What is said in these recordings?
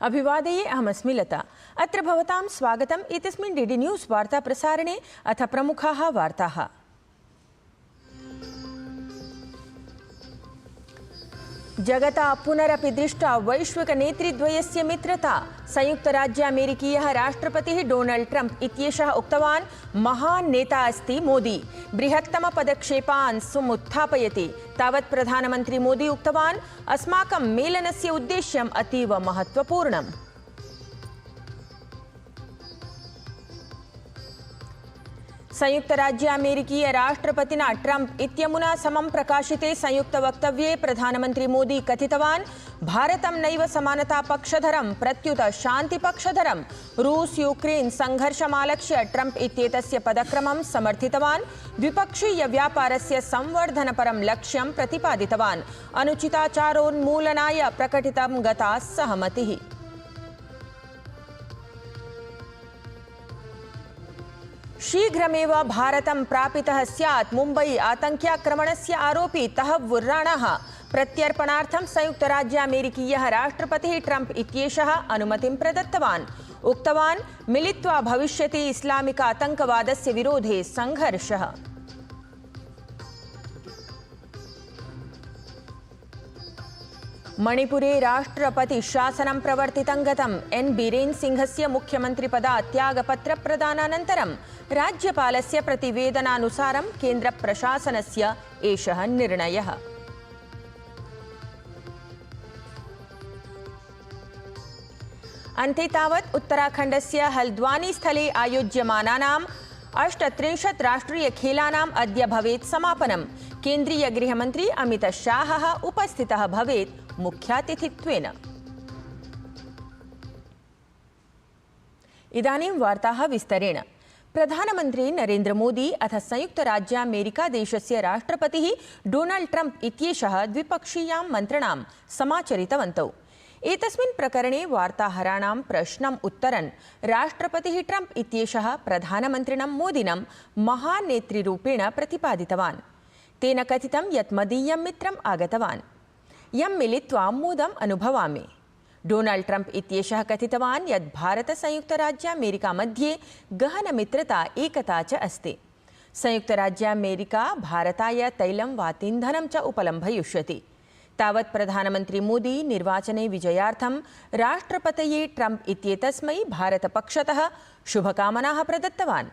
अभिवादये अहमस्मि लता। अत्र भवतां स्वागतम् एतस्मिन् डीडी न्यूज़ वार्ता प्रसारणे। अथ प्रमुखाः वार्ताः। जगता पुनरपि दृष्टा वैश्विकनेतृद्वयस्य मित्रता। संयुक्तराज्यामेरिकीयः राष्ट्रपतिः डोनाल्ड ट्रम्प इत्येषः उक्तवान्, महान् नेता अस्ति मोदी, बृहत्तमपदक्षेपान् समुत्थापयति। तावत् प्रधानमन्त्री मोदी उक्तवान्, अस्माकं मेलनस्य उद्देश्यम् अतीव महत्त्वपूर्णम्। संयुक्तराज्यामेरिकीय राष्ट्रपतिना ट्रम्प इत्यमुना समं प्रकाशिते संयुक्तवक्तव्ये प्रधानमन्त्री मोदी कथितवान्, भारतं नैव समानतापक्षधरं प्रत्युत शान्तिपक्षधरं। रूस यूक्रेन संघर्षमालक्ष्य ट्रम्प इत्येतस्य पदक्रमं समर्थितवान्। द्विपक्षीय व्यापारस्य संवर्धनपरं लक्ष्यं प्रतिपादितवान्। अनुचिताचारोन्मूलनाय प्रकटितं गता सहमतिः। शीघ्रमेव भारतं प्रापितः स्यात् मुम्बई आतङ्क्याक्रमणस्य आरोपी तहव्वुर् राणाः। प्रत्यर्पणार्थं संयुक्तराज्यामेरिकीयः राष्ट्रपतिः ट्रम्प इत्येषः अनुमतिं प्रदत्तवान्। उक्तवान्, मिलित्वा भविष्यति इस्लामिक आतङ्कवादस्य विरोधे संघर्षः। मणिपुरे राष्ट्रपति शासनं प्रवर्तितं गतम्। एन् बीरेन सिंहस्य मुख्यमन्त्रिपदात् त्यागपत्रप्रदानानन्तरं राज्यपालस्य प्रतिवेदनानुसारं केन्द्रप्रशासनस्य एषः निर्णयः। अन्ते तावत् उत्तराखण्डस्य हल्द्वानी स्थले आयोज्यमानानाम् 38 राष्ट्रियखेलानाम् अद्य भवेत् समापनम्। केन्द्रीय गृहमन्त्री अमित शाहः उपस्थितः भवेत् मुख्यातिथित्वेन। इदानीं वार्ताः विस्तरेण। प्रधानमन्त्री नरेन्द्र मोदी अथ संयुक्तराज्यामेरिकादेशस्य राष्ट्रपतिः डोनाल्ड ट्रम्प इत्येषः द्विपक्षीयां मन्त्रणां समाचरितवन्तौ। एतस्मिन् प्रकरणे वार्ताहराणां प्रश्नम् उत्तरन् राष्ट्रपतिः ट्रम्प इत्येषः प्रधानमन्त्रिणं मोदिनं महान् नेतृरूपेण प्रतिपादितवान्। तेन कथितं यत् मदीयं मित्रम् आगतवान्, यं मिलित्वा मोदम् अनुभवामि। डोनाल्ड ट्रम्प इत्येषः कथितवान् यत् भारत-संयुक्तराज्यामेरिका मध्ये गहनमित्रता एकता च अस्ति। संयुक्तराज्यामेरिका भारताय तैलं वातीन्धनं च उपलम्भयिष्यति। तावत् प्रधानमन्त्री मोदी निर्वाचने विजयार्थं राष्ट्रपतये ट्रम्प इत्येतस्मै भारतपक्षतः शुभकामनाः प्रदत्तवान्।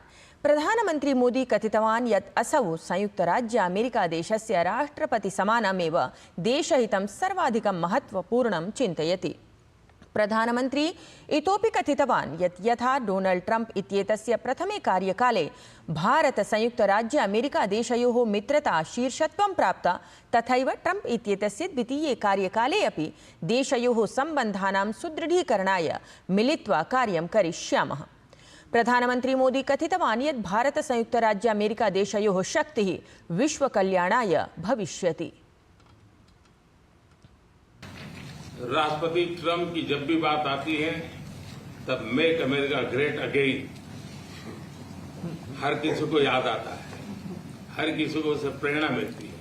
प्रधानमन्त्री मोदी कथितवान् यत् असौ संयुक्तराज्यामेरिकादेशस्य राष्ट्रपतिसमानमेव देशहितं सर्वाधिकं महत्त्वपूर्णं चिन्तयति। प्रधानमन्त्री इतोपि कथितवान् यत् यथा डोनाल्ड ट्रम्प इत्येतस्य प्रथमे कार्यकाले भारत-संयुक्तराज्यामेरिकादेशयोः मित्रता शीर्षत्वं प्राप्ता, तथैव ट्रम्प इत्येतस्य द्वितीये कार्यकाले अपि देशयोः सम्बन्धानां सुदृढीकरणाय मिलित्वा कार्यं करिष्यामः। प्रधानमन्त्री मोदी कथितवान् यत् भारत-संयुक्तराज्यामेरिकादेशयोः शक्तिः विश्वकल्याणाय भविष्यति। राष्ट्रपति ट्रम्प की जब भी बात आती है तब मेक अमेरिका ग्रेट अगेन हर किसी को याद आता है, हर किसी को उससे प्रेरणा मिलती है।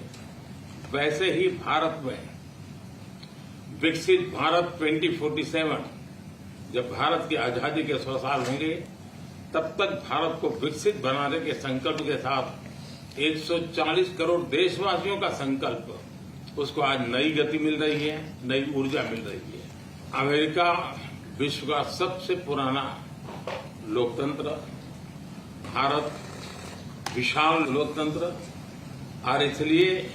वैसे ही भारत में विकसित भारत 2047, जब भारत की आजादी के 100 साल होंगे, तब तक भारत को विकसित बनाने के संकल्प के साथ 140 करोड़ देशवासियों का संकल्प, उसको आज नई गति मिल रही है, नई ऊर्जा मिल रही है। अमेरिका विश्व का सबसे पुराना लोकतंत्र, भारत विशाल लोकतंत्र, और इसलिए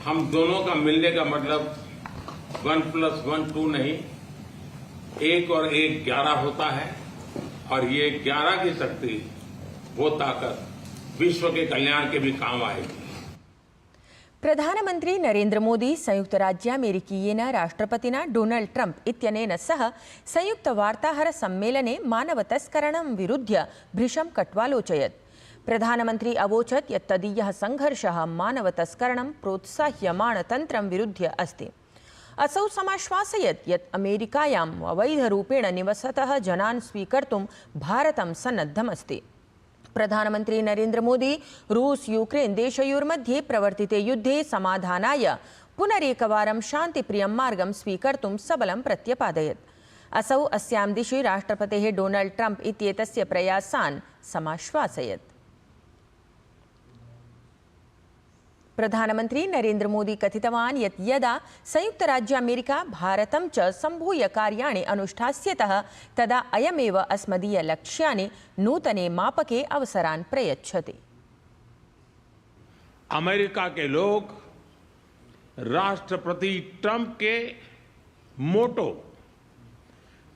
हम दोनों का मिलने का मतलब 1+1 2 नहीं, 1 और 1 11 होता है। और ये 11 की शक्ति, वो ताकत विश्व के कल्याण के भी काम आएगी। प्रधानमन्त्री नरेन्द्र मोदी संयुक्तराज्यामेरिकीयेन राष्ट्रपतिना डोनाल्ड ट्रम्प इत्यनेन सह संयुक्तवार्ताहरसम्मेलने मानवतस्करणं विरुध्य भृशं कट्वालोचयत्। प्रधानमन्त्री अवोचत् यत् तदीयः संघर्षः मानवतस्करणं प्रोत्साह्यमाणतन्त्रं विरुध्य अस्ति। असौ समाश्वासयत् यत् अमेरिकायाम् अवैधरूपेण निवसतः जनान् स्वीकर्तुं भारतं सन्नद्धमस्ति। प्रधानमन्त्री नरेन्द्र मोदी रूस यूक्रेन देशयोर्मध्ये प्रवर्तिते युद्धे समाधानाय पुनरेकवारं शान्तिप्रियं मार्गं स्वीकर्तुं सबलं प्रत्यपादयत्। असौ अस्यां दिशि राष्ट्रपतेः डोनाल्ड ट्रम्प इत्येतस्य प्रयासान् समाश्वासयत्। प्रधानमन्त्री नरेन्द्र मोदी कथितवान् यत् यदा संयुक्तराज्य अमेरिका भारतं च सम्भूय कार्याणि अनुष्ठास्यतः तदा अयमेव अस्मदीय लक्ष्यानि नूतने मापके अवसरान् प्रयच्छति। अमेरिका के लोग राष्ट्रपति ट्रंप के मोटो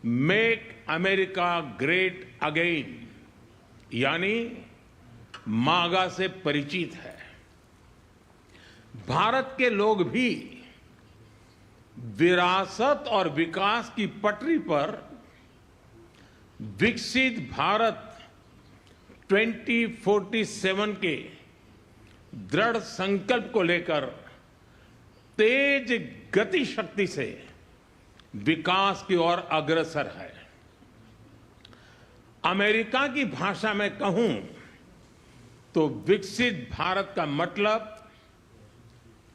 मेक अमेरिका ग्रेट अगेन यानी मागा से परिचित है। भारत के लोग भी विरासत और विकास की पटरी पर विकसित भारत 2047 के दृढ़ संकल्प को लेकर तेज गति शक्ति से विकास की ओर अग्रसर है। अमेरिका की भाषा में कहूं तो विकसित भारत का मतलब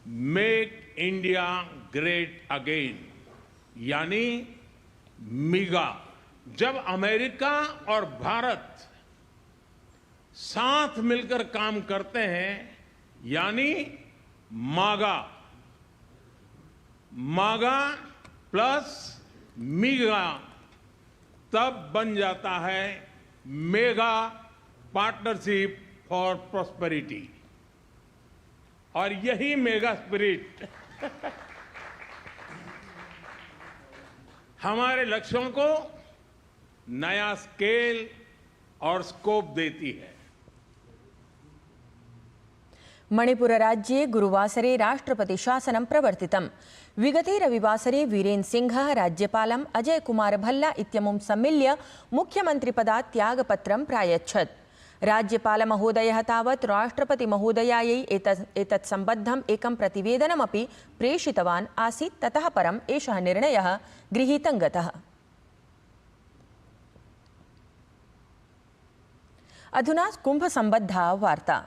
मेक इंडिया ग्रेट अगेन यानी मिगा। जब अमेरिका और भारत साथ मिलकर काम करते हैं यानी मागा, मागा प्लस मिगा तब बन जाता है मेगा पार्टनरशिप फॉर प्रॉस्पेरिटी। और यही मेगा स्पिरिट हमारे लक्ष्यों को नया स्केल और स्कोप देती है। मणिपुरराज्ये गुरुवासरे राष्ट्रपतिशासनं प्रवर्तितम्। विगते रविवासरे वीरेन्द्र सिंहः राज्यपालम् अजय कुमार भल्ला इत्यमुं सम्मिल्य मुख्यमन्त्रिपदात् त्यागपत्रं प्रायच्छत्। राज्यपालमहोदयः तावत् राष्ट्रपतिमहोदयायै एतत् सम्बद्धम् एकं प्रतिवेदनमपि प्रेषितवान् आसीत्। ततः परम् एषः निर्णयः गृहीतं गतः। अधुना कुम्भसम्बद्धा वार्ता।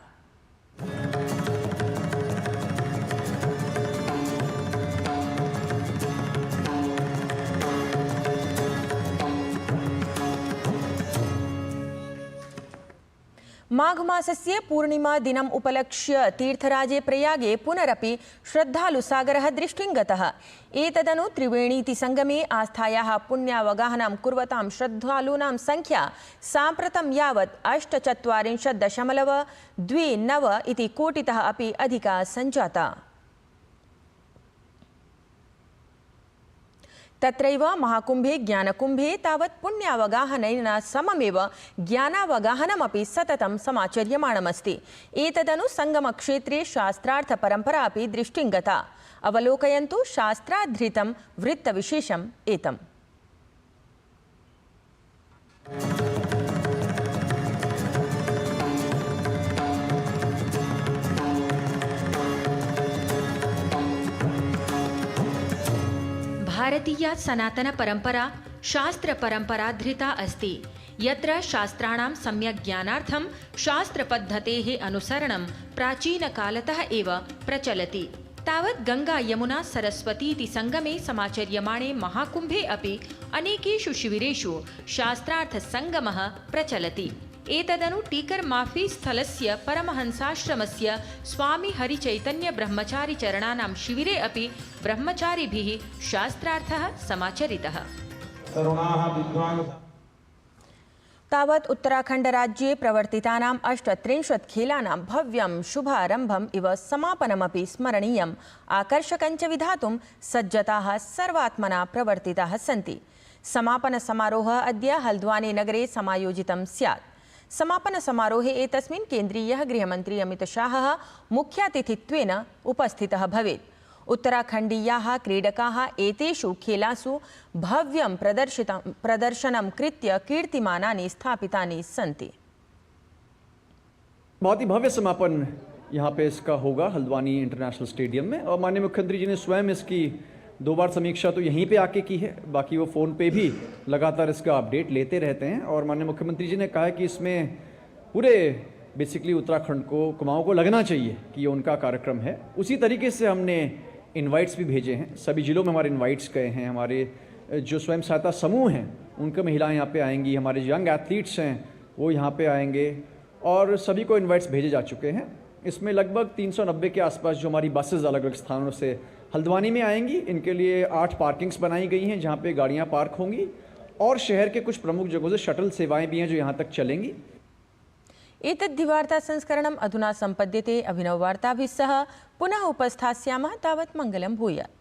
माघमासस्य पूर्णिमा दिनम् उपलक्ष्य तीर्थराजे प्रयागे पुनरपि श्रद्धालुसागरः दृष्टिं गतः। एतदनु त्रिवेणीति संगमे आस्थायाः पुण्यावगाहनं कुर्वतां श्रद्धालूनां संख्या साम्प्रतं यावत् 48.29 इति कोटितः अपि अधिका सञ्जाता। तत्रैव महाकुम्भे ज्ञानकुम्भे तावत् पुण्यावगाहनेन सममेव ज्ञानावगाहनमपि सततं समाचर्यमाणमस्ति। एतदनु संगमक्षेत्रे शास्त्रार्थपरम्परा अपि दृष्टिं गता। अवलोकयन्तु शास्त्राधृतं वृत्तविशेषम् एतम्। भारतीया सनातन परंपरा शास्त्र परंपरा धृता अस्ति, यत्र शास्त्राणां सम्यक् ज्ञानार्थं शास्त्र पद्धतेः अनुसरणं प्राचीनकालतः एव प्रचलति। तावत् गंगा यमुना सरस्वतीति संगमे समाचर्यमाणे महाकुम्भे अपि अनेकेषु शिविरेषु शास्त्रार्थ संगमः प्रचलति। एतदनु टीकर माफी स्थलस्य परमहंसाश्रमस्य स्वामी हरिचैतन्य ब्रह्मचारी चरणानां शिविरे अपि ब्रह्मचारिभिः शास्त्रार्थः समाचरितः। तावत् उत्तराखण्डराज्ये प्रवर्तितानां 38 खेलानां भव्यं शुभारम्भम् इव समापनमपि स्मरणीयम्। आकर्षकञ्च विधातुं सज्जताः सर्वात्मना प्रवर्तिताः सन्ति। समापनसमारोहः अद्य हल्द्वानी नगरे समायोजितं स्यात्। समापनसमारोहे एतस्मिन् केन्द्रीयः गृहमन्त्री अमितशाहः मुख्यातिथित्वेन उपस्थितः भवेत्। उत्तराखण्डीयाः क्रीडकाः एतेषु खेलासु भव्यं प्रदर्शनं कृत्य कीर्तिमानानि स्थापितानि सन्ति। बहुत ही भव्य समापन यहाँ पे इसका होगा हल्द्वानी इंटरनेशनल स्टेडियम में, और माननीय मुख्यमंत्री जी ने स्वयं इसकी 2 बार समीक्षा तो यहीं पे आके की है, बाकी वो फ़ोन पे भी लगातार इसका अपडेट लेते रहते हैं। और माननीय मुख्यमंत्री जी ने कहा है कि इसमें पूरे बेसिकली उत्तराखंड को, कुमाऊं को लगना चाहिए कि ये उनका कार्यक्रम है। उसी तरीके से हमने इनवाइट्स भी भेजे हैं, सभी जिलों में हमारे इनवाइट्स गए हैं, हमारे जो स्वयं सहायता समूह हैं उनके महिलाएं यहाँ पे आएंगी, हमारे यंग एथलीट्स हैं वो यहाँ पे आएंगे और सभी को इनवाइट्स भेजे जा चुके हैं। इसमें लगभग 390 के आसपास जो हमारी बसेस अलग अलग स्थानों से हल्द्वानी में आएंगी। इनके लिए 8 पार्किंग्स बनाई गई हैं जहाँ पे गाड़ियाँ पार्क होंगी और शहर के कुछ प्रमुख जगहों से शटल सेवाएं भी हैं जो यहाँ तक चलेंगी। एतद्धि वार्ता संस्करणम् अधुना सम्पद्यते। अभिनववार्ताभिः सह पुनः उपस्थास्यामः। तावत् मङ्गलं भूयात्।